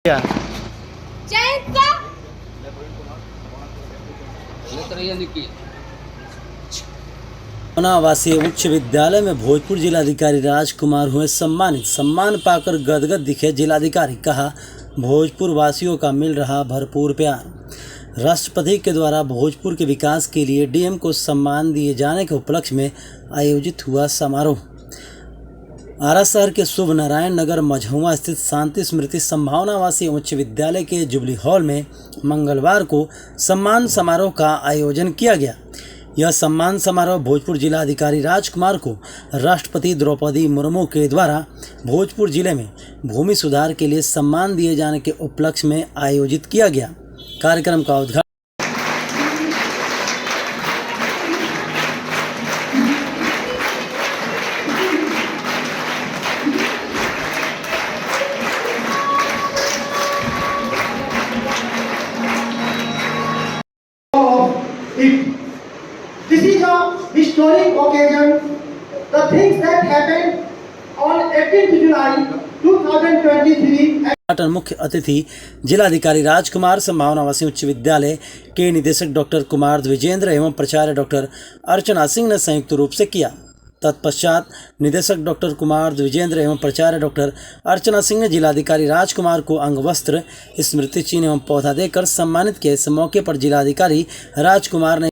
क्या आवासीय उच्च विद्यालय में भोजपुर जिलाधिकारी राजकुमार हुए सम्मानित। सम्मान पाकर गदगद दिखे जिलाधिकारी। कहा, भोजपुर वासियों का मिल रहा भरपूर प्यार। राष्ट्रपति के द्वारा भोजपुर के विकास के लिए डीएम को सम्मान दिए जाने के उपलक्ष्य में आयोजित हुआ समारोह। आरा शहर के शुभ नारायण नगर मझौआ स्थित शांति स्मृति संभावना आवासीय उच्च विद्यालय के जुबली हॉल में मंगलवार को सम्मान समारोह का आयोजन किया गया। यह सम्मान समारोह भोजपुर जिलाधिकारी राजकुमार को राष्ट्रपति द्रौपदी मुर्मू के द्वारा भोजपुर जिले में भूमि सुधार के लिए सम्मान दिए जाने के उपलक्ष्य में आयोजित किया गया। कार्यक्रम का उद्घाटन This is a historic occasion. The things that happened on 18th July 2023. मुख्य अतिथि जिलाधिकारी राजकुमार संभावना आवासीय उच्च विद्यालय के निदेशक डॉक्टर कुमार द्विजेंद्र एवं प्राचार्य डॉक्टर अर्चना सिंह ने संयुक्त रूप से किया। तत्पश्चात निदेशक डॉक्टर कुमार द्विजेंद्र एवं प्राचार्य डॉक्टर अर्चना सिंह ने जिलाधिकारी राजकुमार को अंगवस्त्र, स्मृति चिन्ह एवं पौधा देकर सम्मानित किया। इस मौके पर जिलाधिकारी राजकुमार ने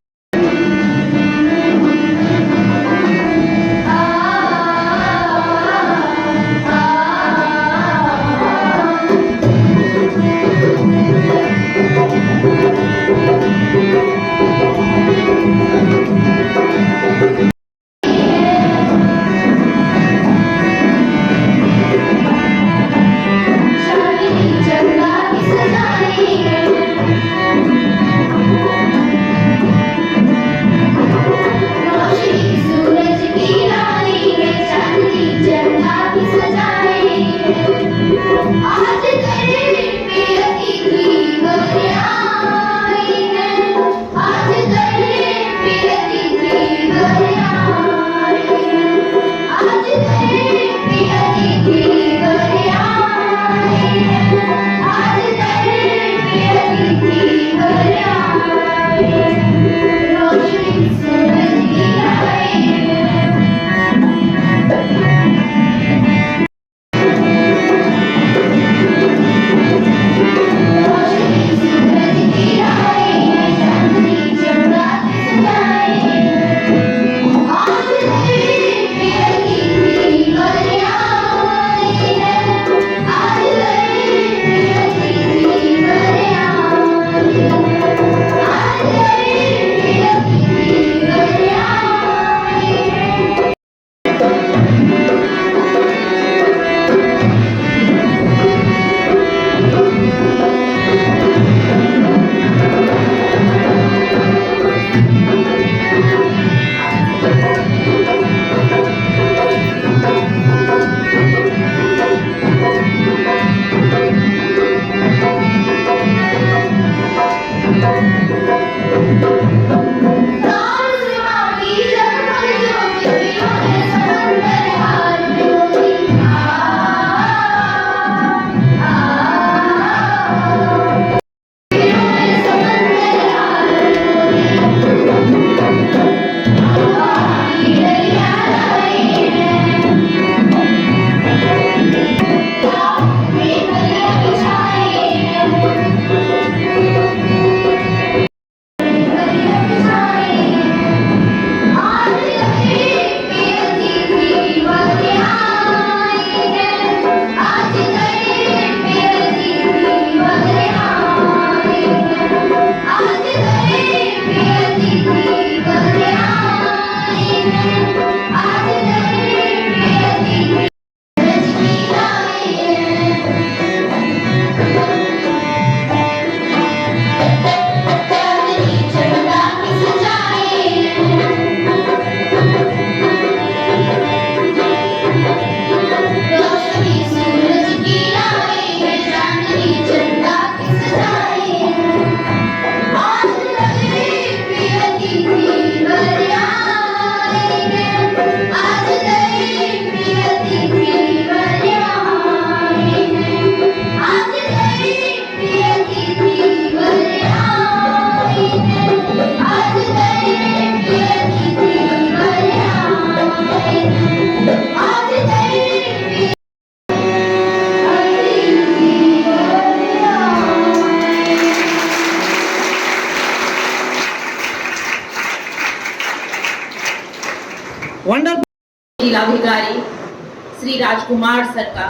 कुमार सर का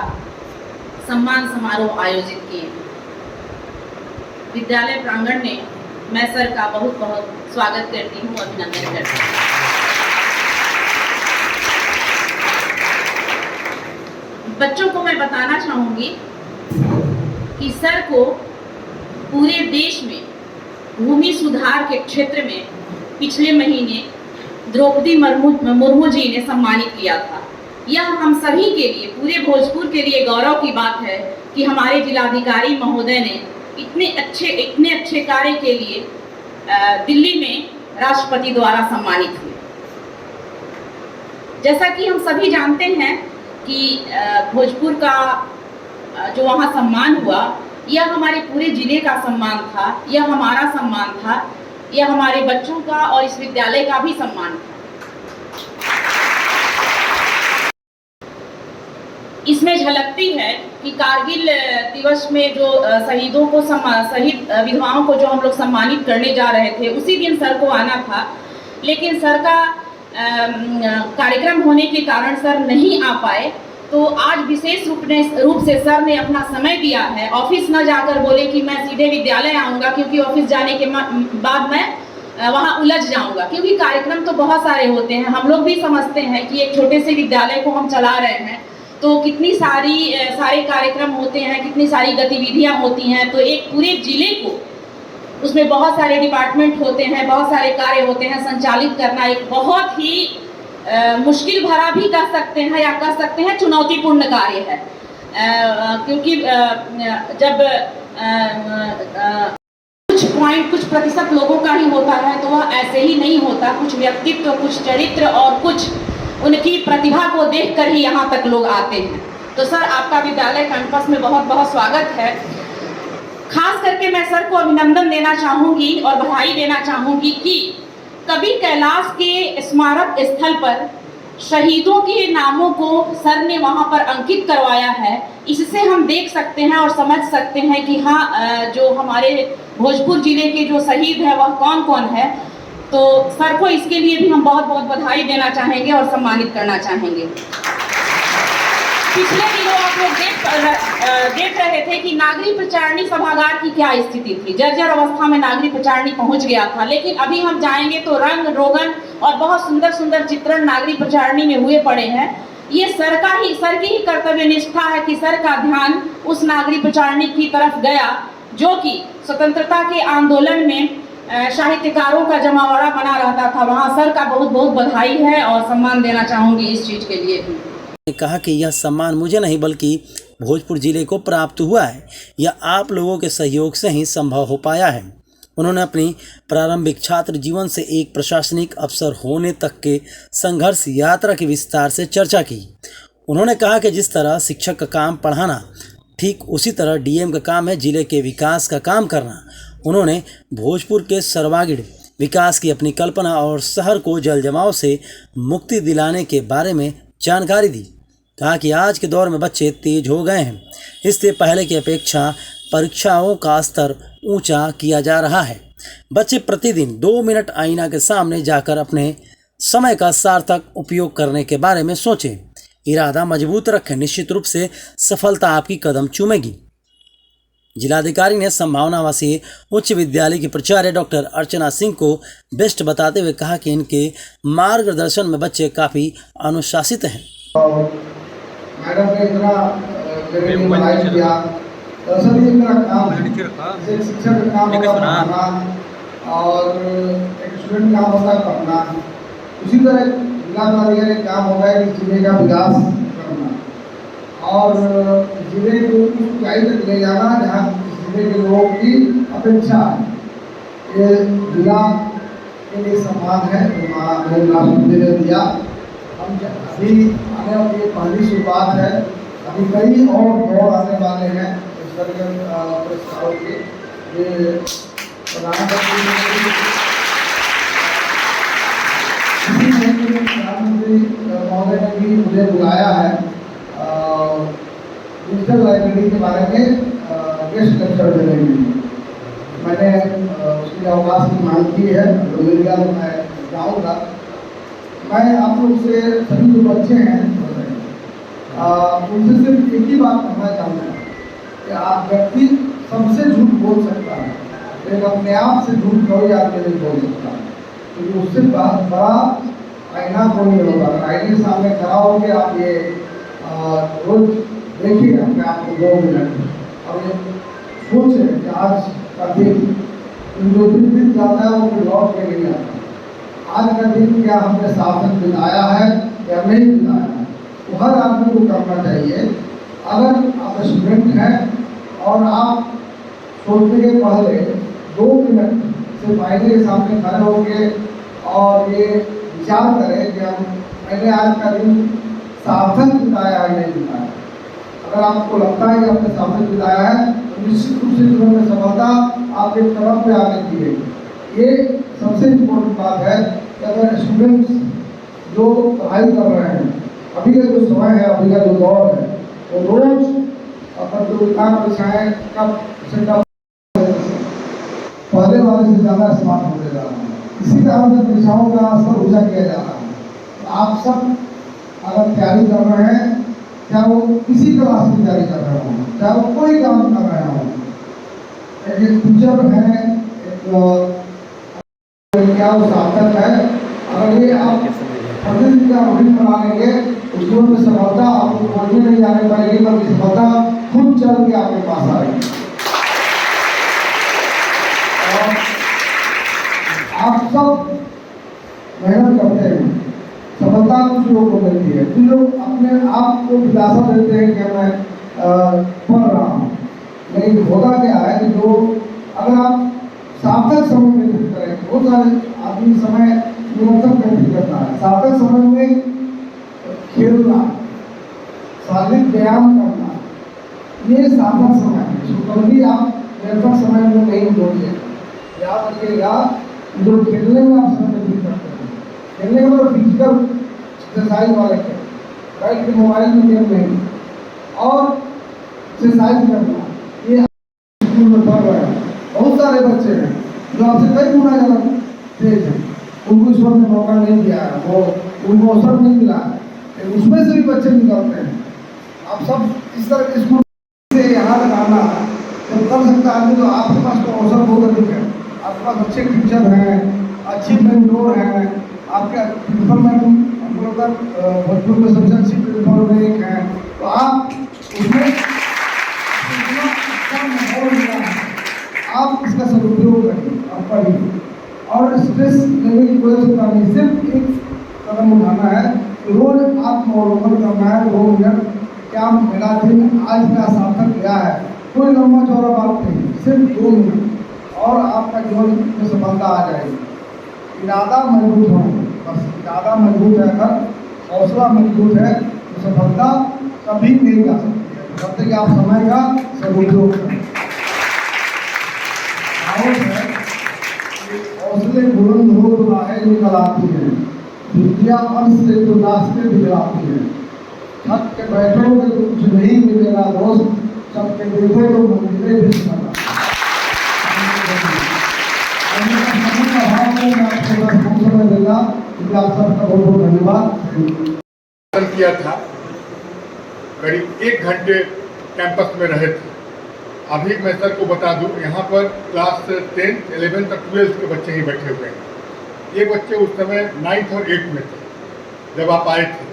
सम्मान समारोह आयोजित किए। विद्यालय प्रांगण में मैं सर का बहुत बहुत स्वागत करती हूँ, अभिनंदन करती हूँ। बच्चों को मैं बताना चाहूँगी कि सर को पूरे देश में भूमि सुधार के क्षेत्र में पिछले महीने द्रौपदी मुर्मू जी ने सम्मानित किया था। यह हम सभी के लिए, पूरे भोजपुर के लिए गौरव की बात है कि हमारे जिलाधिकारी महोदय ने इतने अच्छे कार्य के लिए दिल्ली में राष्ट्रपति द्वारा सम्मानित हुए। जैसा कि हम सभी जानते हैं कि भोजपुर का जो वहाँ सम्मान हुआ, यह हमारे पूरे जिले का सम्मान था, यह हमारा सम्मान था, यह हमारे बच्चों का और इस विद्यालय का भी सम्मान था। इसमें झलकती है कि कारगिल दिवस में जो शहीदों को शहीद विधवाओं को जो हम लोग सम्मानित करने जा रहे थे, उसी दिन सर को आना था, लेकिन सर का कार्यक्रम होने के कारण सर नहीं आ पाए। तो आज विशेष रूप से सर ने अपना समय दिया है। ऑफिस न जाकर बोले कि मैं सीधे विद्यालय आऊँगा, क्योंकि ऑफिस जाने के बाद मैं वहाँ उलझ जाऊँगा, क्योंकि कार्यक्रम तो बहुत सारे होते हैं। हम लोग भी समझते हैं कि एक छोटे से विद्यालय को हम चला रहे हैं तो कितनी सारे कार्यक्रम होते हैं, कितनी सारी गतिविधियाँ होती हैं। तो एक पूरे जिले को, उसमें बहुत सारे डिपार्टमेंट होते हैं, बहुत सारे कार्य होते हैं, संचालित करना एक बहुत ही मुश्किल भरा भी कह सकते हैं या कह सकते हैं चुनौतीपूर्ण कार्य है। क्योंकि जब कुछ प्रतिशत लोगों का ही होता है तो वह ऐसे ही नहीं होता। कुछ व्यक्तित्व, कुछ चरित्र और कुछ उनकी प्रतिभा को देखकर ही यहाँ तक लोग आते हैं। तो सर, आपका विद्यालय कैंपस में बहुत बहुत स्वागत है। खास करके मैं सर को अभिनंदन देना चाहूँगी और बधाई देना चाहूँगी कि कभी कैलाश के स्मारक स्थल पर शहीदों के नामों को सर ने वहाँ पर अंकित करवाया है। इससे हम देख सकते हैं और समझ सकते हैं कि हाँ, जो हमारे भोजपुर जिले के जो शहीद हैं वह कौन कौन है। तो सर को इसके लिए भी हम बहुत बहुत बधाई देना चाहेंगे और सम्मानित करना चाहेंगे। पिछले दिनों आप लोग देख रहे थे कि नागरी प्रचारणी सभागार की क्या स्थिति थी। जर्जर अवस्था में नागरी प्रचारणी पहुंच गया था, लेकिन अभी हम जाएंगे तो रंग रोगन और बहुत सुंदर सुंदर चित्रण नागरी प्रचारणी में हुए पड़े हैं। ये सर की ही कर्तव्य निष्ठा है कि सर का ध्यान उस नागरी प्रचारणी की तरफ गया, जो कि स्वतंत्रता के आंदोलन में साहित्यकारों का जमावड़ा बना रहता था। वहाँ सर का बहुत बहुत बधाई है और सम्मान देना चाहूँगी इस चीज़ के लिए भी। कहा कि यह सम्मान मुझे नहीं बल्कि भोजपुर जिले को प्राप्त हुआ है। यह आप लोगों के सहयोग से ही संभव हो पाया है। उन्होंने अपनी प्रारंभिक छात्र जीवन से एक प्रशासनिक अफसर होने तक के संघर्ष यात्रा की विस्तार से चर्चा की। उन्होंने कहा कि जिस तरह शिक्षक का काम पढ़ाना, ठीक उसी तरह डीएम का काम है जिले के विकास का काम करना। उन्होंने भोजपुर के सर्वांगीण विकास की अपनी कल्पना और शहर को जल जमाव से मुक्ति दिलाने के बारे में जानकारी दी। कहा कि आज के दौर में बच्चे तेज हो गए हैं, इसलिए पहले की अपेक्षा परीक्षाओं का स्तर ऊंचा किया जा रहा है। बच्चे प्रतिदिन 2 मिनट आईना के सामने जाकर अपने समय का सार्थक उपयोग करने के बारे में सोचें। इरादा मजबूत रखें, निश्चित रूप से सफलता आपकी कदम चूमेगी। जिलाधिकारी ने संभावनावासी उच्च विद्यालय की प्राचार्य डॉक्टर अर्चना सिंह को बेस्ट बताते हुए कहा कि इनके मार्गदर्शन में बच्चे काफ़ी अनुशासित हैं। मैडम ने इतना मेरे किया, दरअसल ये मेरा काम है, शिक्षक का काम होता है पढ़ाना और एक स्टूडेंट का काम होता है पढ़ना। उसी तरह जिलाधिकारी का काम होता है कि जिले का विकास करना और जिले को उस ऊंचाई तक ले जाना जहाँ जिले के लोगों की अपेक्षा है। ये जिला के लिए सम्मान है जो हमारे राष्ट्रपति ने दिया। हम अभी आने वाली ये पहली शुरुआत है, अभी कई और दौर आने वाले हैं इस तरह के पुरस्कारों के। ये प्रधानमंत्री महोदय ने भी मुझे बुलाया है डिजिटल लाइब्रेरी के बारे में गेस्ट लेक्चर देने के लिए। मैंने उसके अवकाश की मांग की है, तो मिल गया तो मैं जाऊँगा। मैं आप लोग से सभी जो बच्चे हैं उनसे सिर्फ एक ही बात कहना चाहूँगा कि आप व्यक्ति सबसे झूठ बोल सकता है, लेकिन अपने आप से झूठ कोई आदमी नहीं बोल सकता, क्योंकि उससे बड़ा आईना कोई नहीं होगा। आईने के सामने खड़ा होकर आप ये रोज देखिए अपने आप को 2 मिनट और ये सोचें कि आज का दिन जो दिन बीत जाता है वो फिर लौट के नहीं आता। आज का दिन क्या हमने सार्थक बिताया है या नहीं बिताया है, तो हर आदमी को करना चाहिए। अगर आप स्टूडेंट हैं और आप सोचने के पहले 2 मिनट सिर्फ आईने के सामने खड़े होकर और ये विचार करें कि मैंने आज का दिन सार्थक बिताया है नहीं बिताया। अगर आपको लगता है कि आपने सार्थक बिताया है तो निश्चित रूप से जीवन में सफलता आपके कदम पे आने की है। ये सबसे इम्पोर्टेंट बात है कि अगर स्टूडेंट्स जो पढ़ाई कर रहे हैं, अभी का जो समय है, अभी का जो दौर है, वो रोज प्रतियोगिता परीक्षाएं कब पहले वाले से ज़्यादा स्मार्ट होते जा रहा है। इसी कारण से परीक्षाओं का स्तर ऊंचा किया जा रहा है। तो आप सब अगर तैयारी कर रहे हैं, चाहे वो किसी क्लास की तैयारी कर रहे हों, चाहे वो कोई काम कर रहे हों, एक टीचर है, क्या वो सार्थक है। अगर ये आप प्रतिदिन का रूटीन बना लेंगे, उस जीवन में सफलता आपको खोजने नहीं जाने पाएगी, बल्कि सफलता खुद चल के आपके पास आएगी। और आप सब मेहनत करते हैं, सफलता कुछ लोगों को मिलती है। कुछ लोग अपने आप को दिलासा देते हैं कि मैं पढ़ रहा हूँ, लेकिन होता क्या है कि जो अगर आप सार्थक समय व्यतीत करें, बहुत सारे आदमी समय निरंतर व्यतीत करता है। सार्थक समय में खेलना, शारीरिक व्यायाम करना, ये सार्थक समय है। इसको कभी आप निरंतर समय में नहीं बोलिए। याद रखिएगा, जो खेलने में आप समय व्यतीत करते हैं, खेलने का मतलब फिजिकल एक्सरसाइज वाले खेल, राइट, कि मोबाइल में गेम नहीं, और एक्सरसाइज करना, ये स्कूल में पढ़ रहे हैं। बहुत सारे बच्चे हैं जो आपसे कई गुना ज़्यादा तेज हैं, उनको ईश्वर ने मौका नहीं दिया है, वो उनको अवसर नहीं मिला है, लेकिन उसमें से भी बच्चे निकलते हैं। आप सब इस तरह के स्कूल से यहाँ तक आना जब कर सकता आदमी, तो आपके पास तो अवसर बहुत अधिक है। आपके पास अच्छे टीचर हैं, अच्छी मेंटोर हैं, आपके प्रिंसिपल मैम भोजपुर में सबसे अच्छी प्रिंसिपल में एक हैं, तो आप उसमें आप इसका सदुपयोग करिए और पढ़िए, और स्ट्रेस लेने की कोई जरूरत नहीं। सिर्फ एक कदम उठाना है, रोज आत्मावलोकन करना है। 2 मिनट, क्या मेरा दिन आज का सार्थक गया है, कोई लंबा चौड़ा बात नहीं, सिर्फ 2 मिनट, और आपका जीवन में सफलता आ जाएगी। इरादा मजबूत हो, बस इरादा मजबूत है, अगर हौसला मजबूत है तो सफलता कभी नहीं जा सकती है, जब तक आप समय का सदुपयोग करें। हौसले बुलंद हो तो राहें निकल आती है, विद्या अंश से तो रास्ते दिखलाती है। थक के बैठोगे तो कुछ नहीं मिलेगा दोस्त, सब के देखो तो मंदिरें भी मिलेगा। आप सबका बहुत बहुत धन्यवाद। किया था, करीब 1 घंटे कैंपस में रहे थे। अभी मैं सर को बता दूं, यहाँ पर क्लास 10th, 11th और 12th के बच्चे ही बैठे हुए हैं। ये बच्चे उस समय 9th और 8th में थे जब आप आए थे,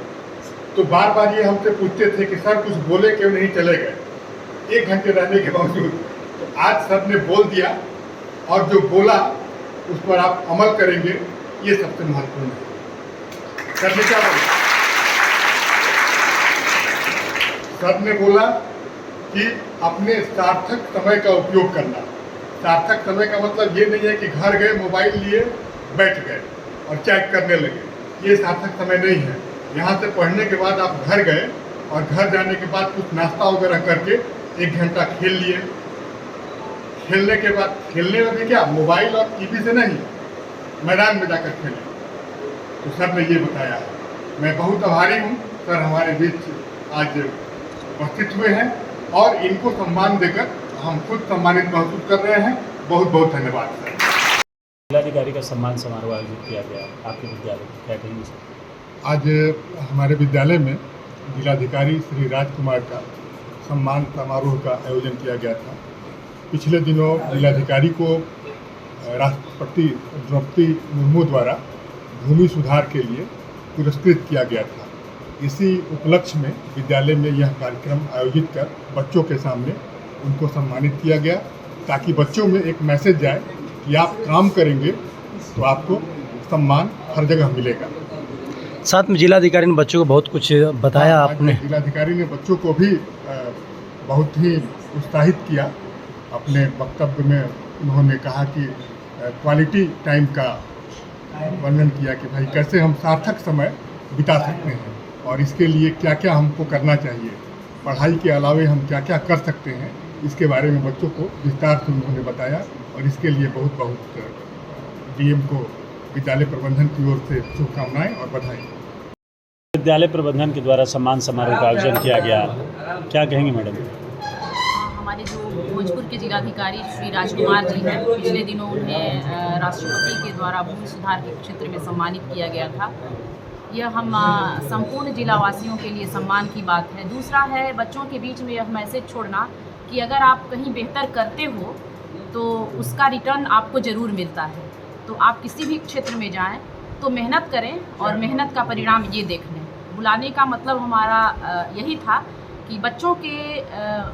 तो बार बार ये हमसे पूछते थे कि सर कुछ बोले क्यों नहीं चले गए, 1 घंटे रहने के बावजूद। तो आज सर ने बोल दिया, और जो बोला उस पर आप अमल करेंगे, ये सबसे महत्वपूर्ण है। सर ने क्या बोला? सर ने बोला कि अपने सार्थक समय का उपयोग करना। सार्थक समय का मतलब ये नहीं है कि घर गए, मोबाइल लिए, बैठ गए और चैट करने लगे, ये सार्थक समय नहीं है। यहाँ से पढ़ने के बाद आप घर गए और घर जाने के बाद कुछ नाश्ता वगैरह करके 1 घंटा खेल लिए। खेलने के बाद, खेलने में भी क्या, मोबाइल और टीवी से नहीं, मैदान में जाकर खेलें। तो सर ने ये बताया है। मैं बहुत आभारी हूँ, सर हमारे बीच आज उपस्थित हुए हैं, और इनको सम्मान देकर हम खुद सम्मानित महसूस कर रहे हैं। बहुत बहुत धन्यवाद सर। जिलाधिकारी का सम्मान समारोह आयोजित किया गया आपके विद्यालय, क्या कहेंगे सर? आज हमारे विद्यालय में जिलाधिकारी श्री राजकुमार का सम्मान समारोह का आयोजन किया गया था। पिछले दिनों जिलाधिकारी को राष्ट्रपति द्रौपदी मुर्मू द्वारा भूमि सुधार के लिए पुरस्कृत किया गया था। इसी उपलक्ष्य में विद्यालय में यह कार्यक्रम आयोजित कर बच्चों के सामने उनको सम्मानित किया गया, ताकि बच्चों में एक मैसेज जाए कि आप काम करेंगे तो आपको सम्मान हर जगह मिलेगा। साथ में जिलाधिकारी ने बच्चों को बहुत कुछ बताया। आज आपने जिलाधिकारी ने बच्चों को भी बहुत ही उत्साहित किया। अपने वक्तव्य में उन्होंने कहा कि क्वालिटी टाइम का वर्णन किया कि भाई कैसे हम सार्थक समय बिता सकते हैं और इसके लिए क्या क्या हमको करना चाहिए, पढ़ाई के अलावे हम क्या क्या कर सकते हैं, इसके बारे में बच्चों को विस्तार से उन्होंने बताया। और इसके लिए बहुत बहुत डीएम को विद्यालय प्रबंधन की ओर से शुभकामनाएं और बधाई। विद्यालय प्रबंधन के द्वारा सम्मान समारोह का आयोजन किया गया, क्या कहेंगे मैडम? हमारे जो भोजपुर के जिलाधिकारी श्री राजकुमार जी हैं, पिछले दिनों उन्हें राष्ट्रपति के द्वारा भूमि सुधार के क्षेत्र में सम्मानित किया गया था। यह हम संपूर्ण जिलावासियों के लिए सम्मान की बात है। दूसरा है बच्चों के बीच में यह मैसेज छोड़ना कि अगर आप कहीं बेहतर करते हो तो उसका रिटर्न आपको ज़रूर मिलता है। तो आप किसी भी क्षेत्र में जाएं तो मेहनत करें और मेहनत का परिणाम ये देख लें। बुलाने का मतलब हमारा यही था कि बच्चों के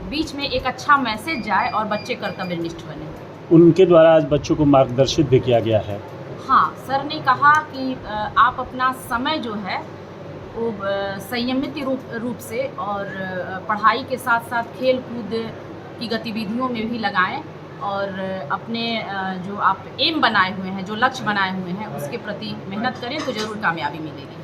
बीच में एक अच्छा मैसेज जाए और बच्चे कर्तव्यनिष्ठ बने। उनके द्वारा आज बच्चों को मार्गदर्शित भी किया गया है। हाँ, सर ने कहा कि आप अपना समय जो है वो संयमित रूप से और पढ़ाई के साथ साथ खेल कूद की गतिविधियों में भी लगाएं और अपने जो आप एम बनाए हुए हैं, जो लक्ष्य बनाए हुए हैं, उसके प्रति मेहनत करें तो ज़रूर कामयाबी मिलेगी।